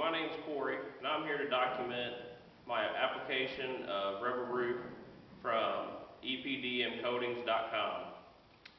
my name's Corey, and I'm here to document my application of rubber roof from epdmcoatings.com.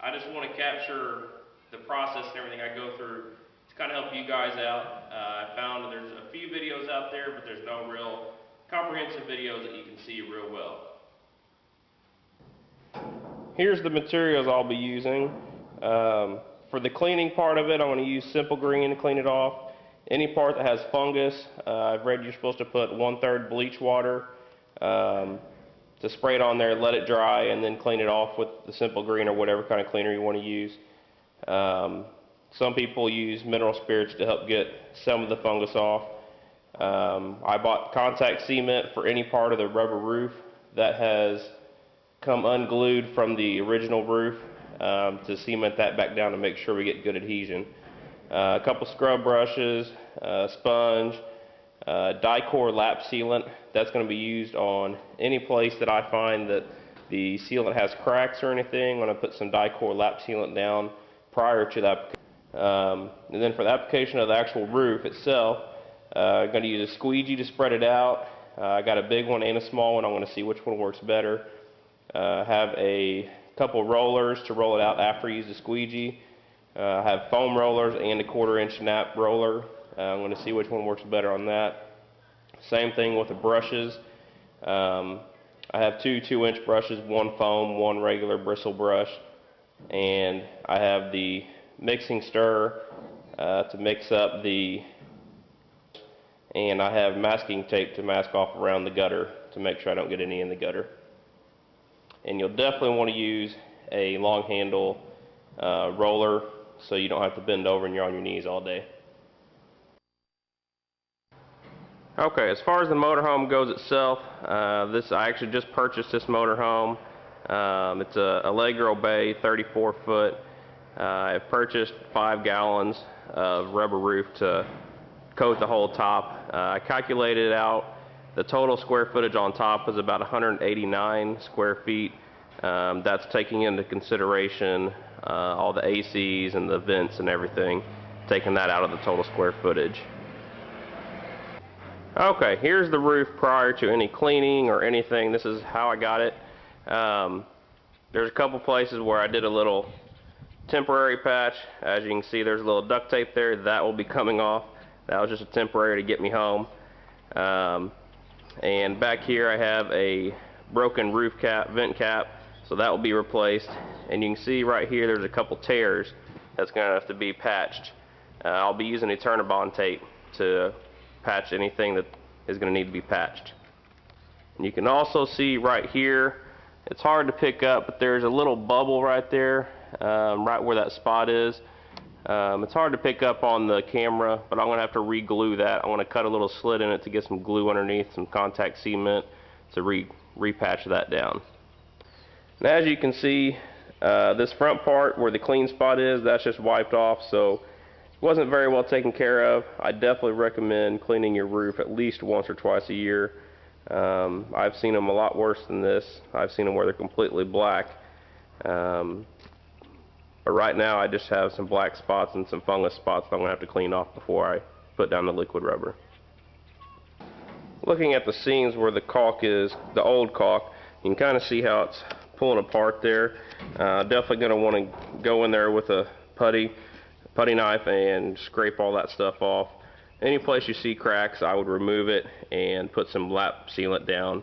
I just want to capture the process and everything I go through to kind of help you guys out. I found that there's a few videos out there, but there's no real comprehensive videos that you can see real well. Here's the materials I'll be using. For the cleaning part of it, I'm going to use Simple Green to clean it off. Any part that has fungus, I've read you're supposed to put 1/3 bleach water to spray it on there, let it dry, and then clean it off with the Simple Green or whatever kind of cleaner you want to use. Some people use mineral spirits to help get some of the fungus off. I bought contact cement for any part of the rubber roof that has come unglued from the original roof to cement that back down to make sure we get good adhesion. A couple scrub brushes, sponge, Dicor lap sealant. That's going to be used on any place that I find that the sealant has cracks or anything. I'm going to put some Dicor lap sealant down prior to that. And then for the application of the actual roof itself, I'm going to use a squeegee to spread it out. I got a big one and a small one. I'm going to see which one works better. Have a couple rollers to roll it out after I use the squeegee. I have foam rollers and a 1/4-inch nap roller. I'm going to see which one works better on that. Same thing with the brushes. I have two 2-inch brushes, one foam, one regular bristle brush, and I have the mixing stir to mix up and I have masking tape to mask off around the gutter to make sure I don't get any in the gutter. And you'll definitely want to use a long handle roller so you don't have to bend over and you're on your knees all day. Okay, as far as the motorhome goes itself, I actually just purchased this motorhome. It's a Allegro Bay 34 foot. I've purchased 5 gallons of rubber roof to coat the whole top. I calculated it out. The total square footage on top is about 189 square feet. That's taking into consideration all the ACs and the vents and everything, taking that out of the total square footage. Okay, here's the roof prior to any cleaning or anything. This is how I got it. There's a couple places where I did a little temporary patch. As you can see, there's a little duct tape there. That will be coming off. That was just a temporary to get me home. And back here I have a broken roof cap, vent cap, so that will be replaced. And you can see right here there's a couple tears that's going to have to be patched. I'll be using Eternabond tape to patch anything that is going to need to be patched. And you can also see right here, it's hard to pick up, but there's a little bubble right there, right where that spot is. It's hard to pick up on the camera, but I'm going to have to re-glue that. I want to cut a little slit in it to get some glue underneath, some contact cement to repatch that down. And as you can see, this front part where the clean spot is, that's just wiped off, so it wasn't very well taken care of. I definitely recommend cleaning your roof at least once or twice a year. I've seen them a lot worse than this. I've seen them where they're completely black. But right now I just have some black spots and some fungus spots that I'm going to have to clean off before I put down the liquid rubber. Looking at the seams where the caulk is, the old caulk, you can kind of see how it's pulling apart there. Definitely going to want to go in there with a putty knife and scrape all that stuff off. Any place you see cracks, I would remove it and put some lap sealant down.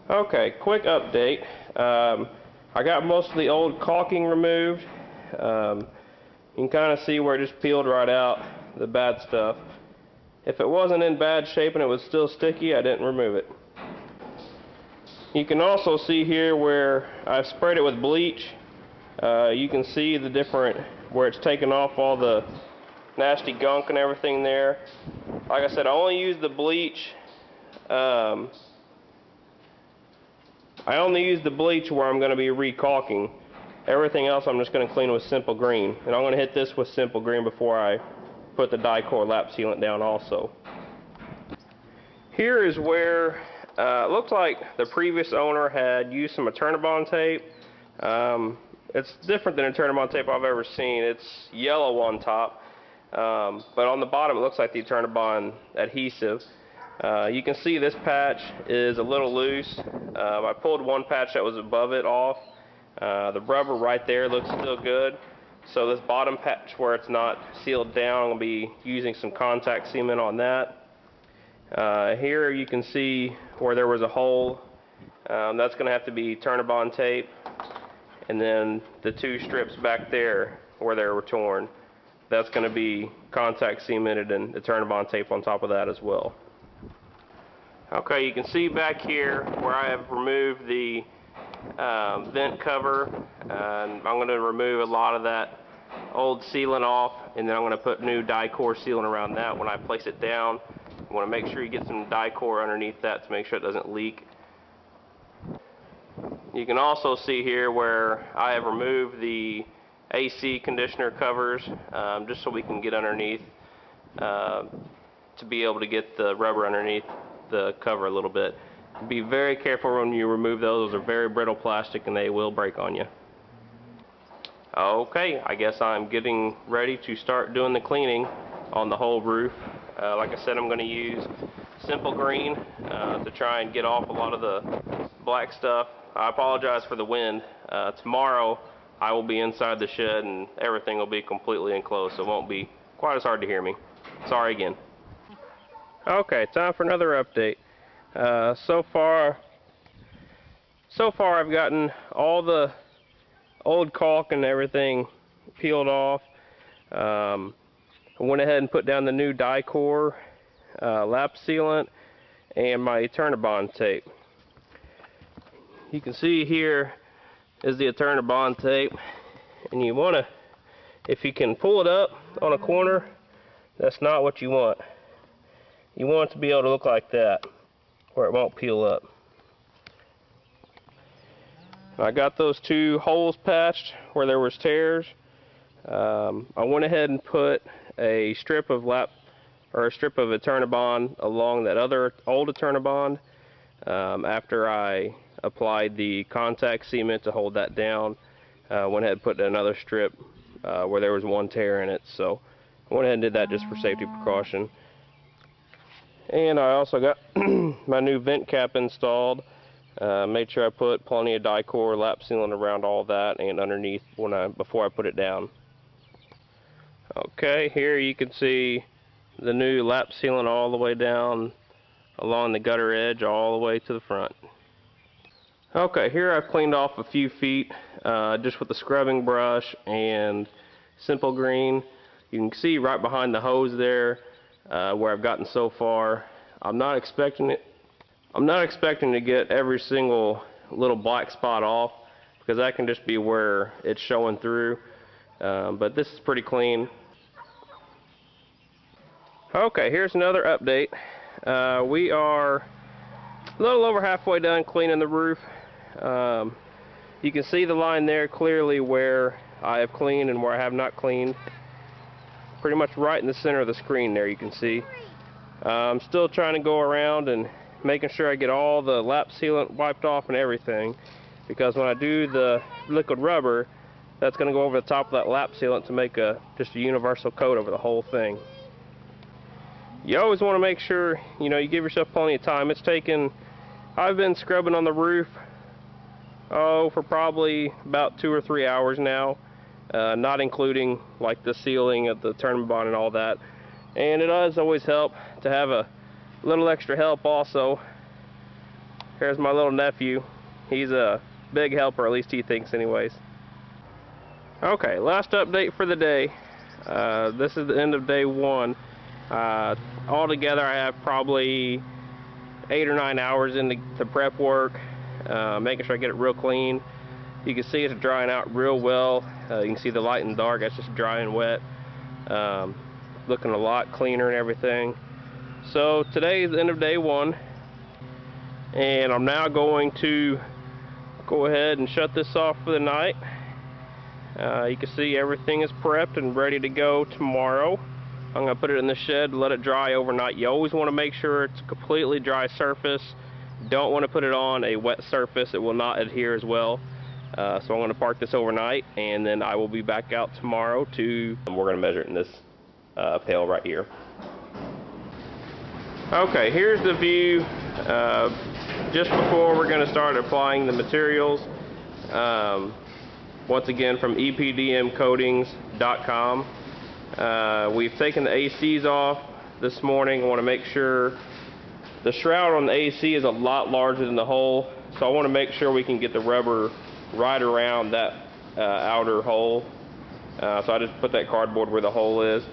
Okay, quick update. I got most of the old caulking removed. You can kind of see where it just peeled right out, the bad stuff. If it wasn't in bad shape and it was still sticky, I didn't remove it. You can also see here where I've sprayed it with bleach. You can see the different, where it's taken off all the nasty gunk and everything there. Like I said, I only use the bleach. I only use the bleach where I'm going to be re-caulking. Everything else I'm just going to clean with Simple Green. And I'm going to hit this with Simple Green before I put the Dicor lap sealant down also. Here is where it looks like the previous owner had used some Eternabond tape. It's different than Eternabond tape I've ever seen. It's yellow on top. but on the bottom it looks like the Eternabond adhesive. You can see this patch is a little loose. I pulled one patch that was above it off. The rubber right there looks still good. So this bottom patch where it's not sealed down, I'm going to be using some contact cement on that. Here you can see where there was a hole. That's going to have to be Eternabond tape. And then the two strips back there where they were torn, that's going to be contact cemented and Eternabond tape on top of that as well. Okay, you can see back here where I have removed the vent cover, and I'm going to remove a lot of that old sealant off, and then I'm going to put new die-core sealant around that. When I place it down, you want to make sure you get some die-core underneath that to make sure it doesn't leak. You can also see here where I have removed the AC conditioner covers, just so we can get underneath to be able to get the rubber underneath the cover a little bit. Be very careful when you remove those. Those are very brittle plastic and they will break on you. Okay, I guess I'm getting ready to start doing the cleaning on the whole roof. Like I said, I'm going to use simple green to try and get off a lot of the black stuff. I apologize for the wind. Tomorrow I will be inside the shed and everything will be completely enclosed, so it won't be quite as hard to hear me. Sorry again. Okay, time for another update. So far I've gotten all the old caulk and everything peeled off. I went ahead and put down the new die-core lap sealant and my Eternabond tape. You can see here is the Eternabond tape, and you want to, if you can pull it up on a corner, that's not what you want. You want it to be able to look like that, where it won't peel up. I got those two holes patched where there was tears. I went ahead and put a strip of Eternabond along that other old Eternabond after I applied the contact cement to hold that down. Went ahead and put another strip where there was one tear in it, so I went ahead and did that just for safety precaution. And I also got my new vent cap installed. Made sure I put plenty of die-core lap sealant around all that and underneath before I put it down. Okay, here you can see the new lap sealant all the way down along the gutter edge all the way to the front. Okay, here I've cleaned off a few feet just with the scrubbing brush and simple green. You can see right behind the hose there where I've gotten so far. I'm not expecting to get every single little black spot off, because that can just be where it's showing through, but this is pretty clean. Okay, here's another update. We are a little over halfway done cleaning the roof. You can see the line there clearly where I have cleaned and where I have not cleaned. Pretty much right in the center of the screen there, you can see. I'm still trying to go around and making sure I get all the lap sealant wiped off and everything, because when I do the liquid rubber, that's going to go over the top of that lap sealant to make just a universal coat over the whole thing. You always want to make sure you give yourself plenty of time. I've been scrubbing on the roof for probably about 2 or 3 hours now, not including like the sealing of the Eternabond and all that. And it does always help to have a little extra help also. Here's my little nephew. He's a big helper, at least he thinks anyways. Okay, last update for the day. This is the end of day 1. Altogether I have probably 8 or 9 hours into the prep work, making sure I get it real clean. You can see it's drying out real well. You can see the light and dark, that's just dry and wet. Looking a lot cleaner and everything. So today is the end of day 1, and I'm now going to go ahead and shut this off for the night. You can see everything is prepped and ready to go tomorrow. I'm going to put it in the shed, let it dry overnight. You always want to make sure it's a completely dry surface. Don't want to put it on a wet surface, it will not adhere as well. So I'm going to park this overnight, and then I will be back out tomorrow we're going to measure it in this pail right here. Okay, here's the view just before we're going to start applying the materials. Once again, from epdmcoatings.com. We've taken the ACs off this morning. I want to make sure the shroud on the AC is a lot larger than the hole, so I want to make sure we can get the rubber right around that outer hole. So I just put that cardboard where the hole is.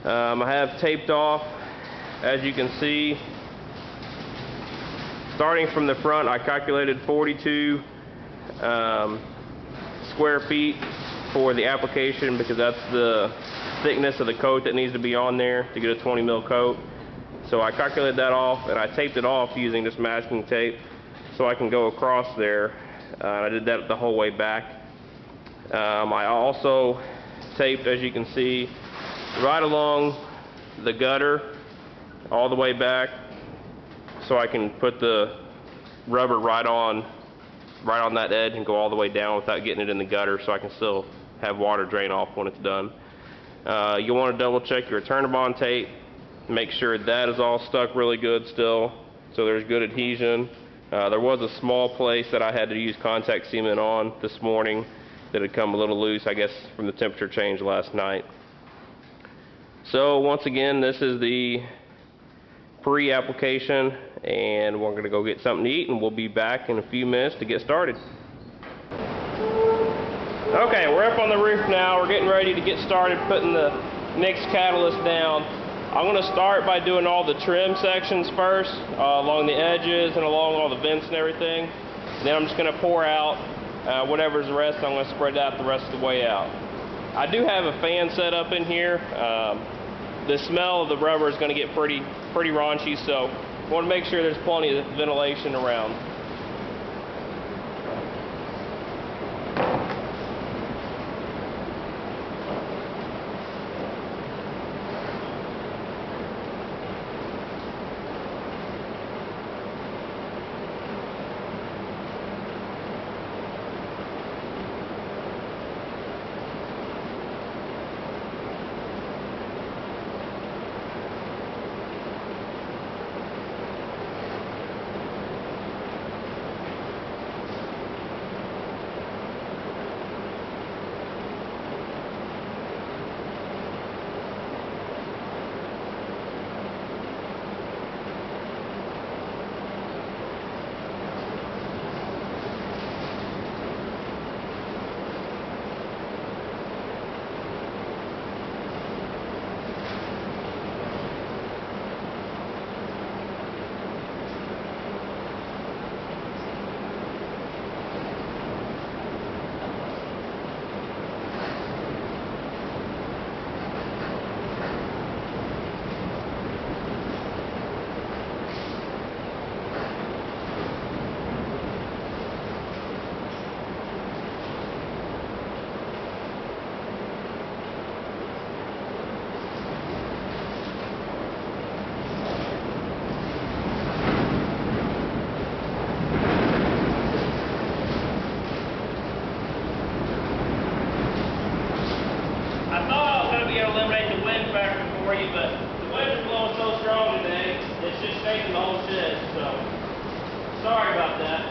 I have taped off, as you can see, starting from the front. I calculated 42 square feet for the application, because that's the thickness of the coat that needs to be on there to get a 20 mil coat. So I calculated that off, and I taped it off using this masking tape so I can go across there. I did that the whole way back. I also taped, as you can see, right along the gutter all the way back, so I can put the rubber right on that edge and go all the way down without getting it in the gutter, so I can still have water drain off when it's done. You want to double check your Turnabond tape, make sure that is all stuck really good still, so there's good adhesion. There was a small place that I had to use contact cement on this morning that had come a little loose, I guess from the temperature change last night. So once again, this is the pre-application, and we're going to go get something to eat, and we'll be back in a few minutes to get started. Okay, we're up on the roof now. We're getting ready to get started putting the mixed catalyst down. I'm going to start by doing all the trim sections first, along the edges and along all the vents and everything. Then I'm just going to pour out whatever's the rest. I'm going to spread out the rest of the way out. I do have a fan set up in here. The smell of the rubber is going to get pretty raunchy, so I want to make sure there's plenty of ventilation around. But the wind is blowing so strong today, it's just shaking the whole shed, so sorry about that.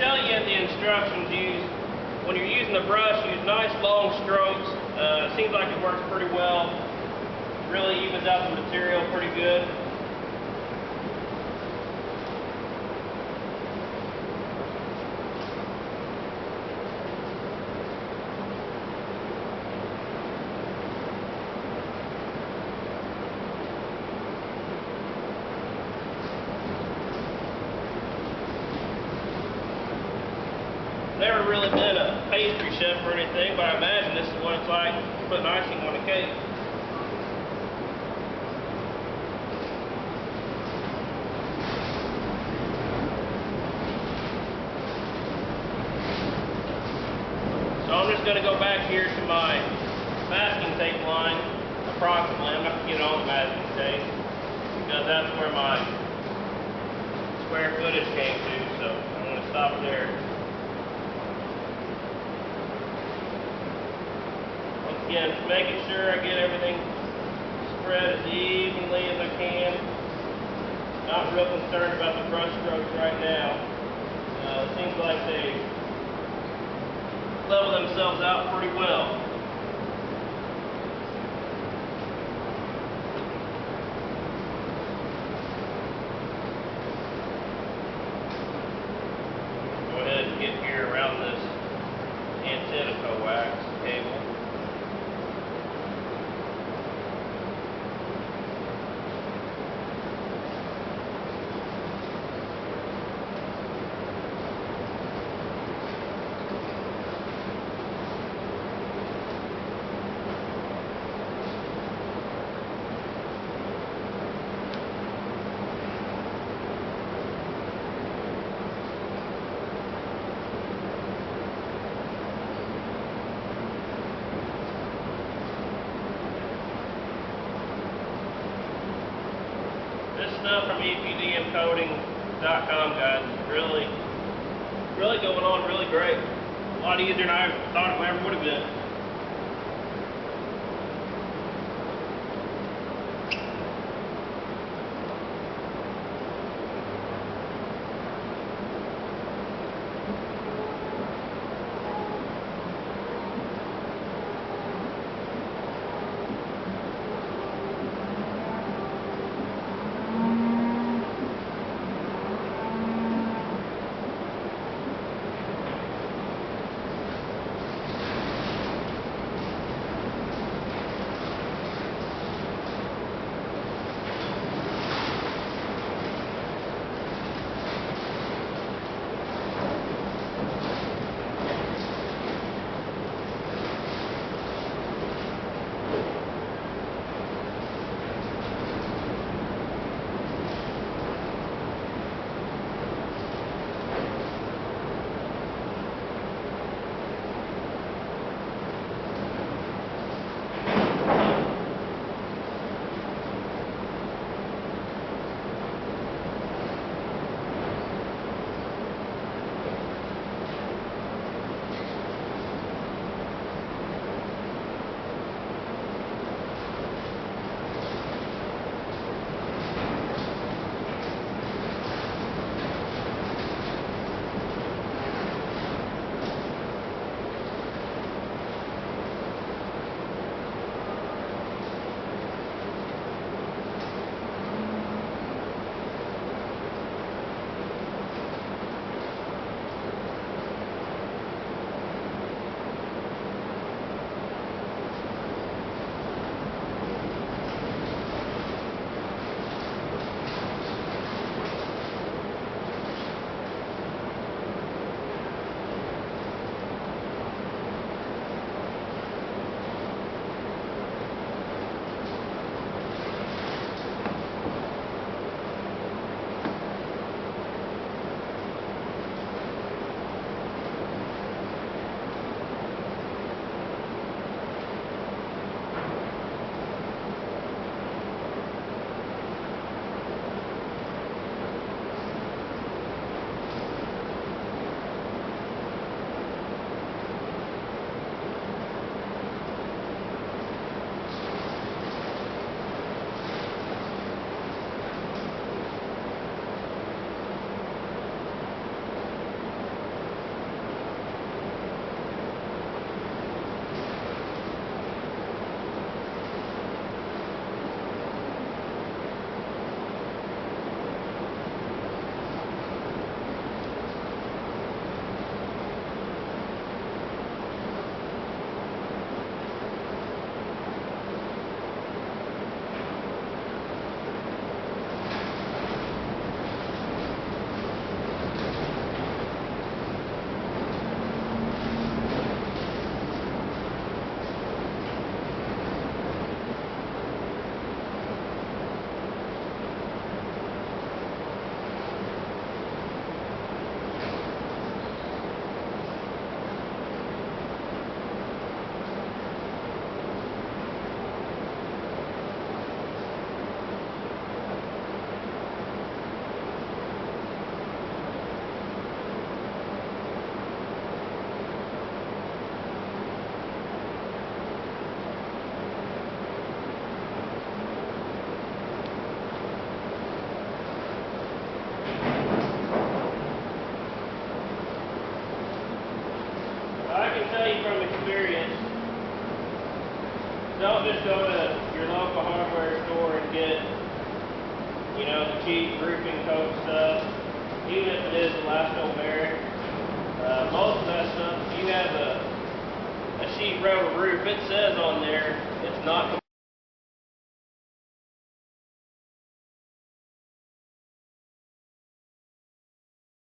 tell you in the instructions, when you're using the brush, use nice long strokes. It seems like it works pretty well. Really evens out the material pretty good. Never really been a pastry chef or anything, but I imagine this is what it's like putting icing on a cake. So I'm just going to go back here to my masking tape line, approximately. I'm not going to get on the masking tape, because that's where my square footage came to, so I'm going to stop there. Again, just making sure I get everything spread as evenly as I can. Not real concerned about the brush strokes right now. It seems like they level themselves out pretty well. Go ahead and get here around this antenna coax cable. This stuff from EPDMcoating.com, guys, is really going on really great. A lot easier than I thought it ever would have been. Don't just go to your local hardware store and get, you know, the cheap roofing coat stuff, even if it is elastomeric. Most of that stuff, if you have a sheet rubber roof, it says on there it's not